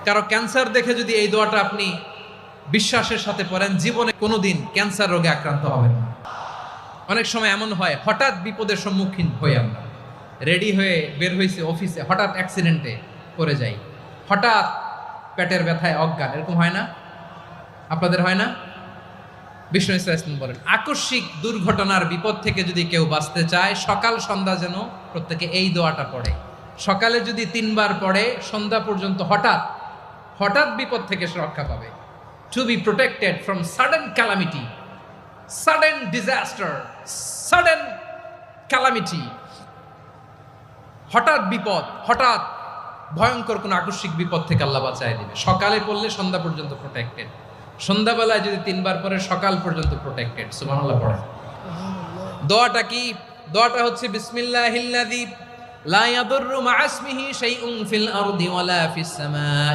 কারো ক্যান্সার দেখে যদি এই দোয়াটা আপনি বিশ্বাসের সাথে পড়েন, জীবনে কোনোদিন ক্যান্সার রোগে আক্রান্ত হবেন না। অনেক সময় এমন হয়, হঠাৎ বিপদের সম্মুখীন হই আমরা, রেডি হয়ে বের হয়েছে অফিসে, হঠাৎ অ্যাক্সিডেন্টে পড়ে যাই, হঠাৎ পেটের ব্যথায় অজ্ঞান, এরকম হয় না? আপনাদের হয় না? বিষ্ণু ইসলাম বলেন, আকস্মিক দুর্ঘটনার বিপদ থেকে যদি কেউ বাঁচতে চায়, সকাল সন্ধ্যা যেন প্রত্যেকে এই দোয়াটা পড়ে। সকালে যদি 3 বার পড়ে, সন্ধ্যা পর্যন্ত হঠাৎ বিপদ থেকে সে রক্ষা পাবে। To be protected from sudden calamity, sudden disaster, sudden calamity, হঠাৎ বিপদ, হঠাৎ ভয়ঙ্কর কোন আকস্মিক বিপদ থেকে আল্লাহ বাঁচায় দিবে। সকালে পড়লে সন্ধ্যা পর্যন্ত প্রোটেক্টেড, সন্ধ্যাবেলায় যদি 3 বার পরে সকাল পর্যন্ত প্রোটেক্টেড। সুবহানাল্লাহ পড়ে। দোয়াটা কি? দোয়াটা হচ্ছে বিসমিল্লাহিল্লাযী লা ইয়াদুররু মা ইসমিহি শাইউন ফিল আরদি ওয়ালা ফিস সামা।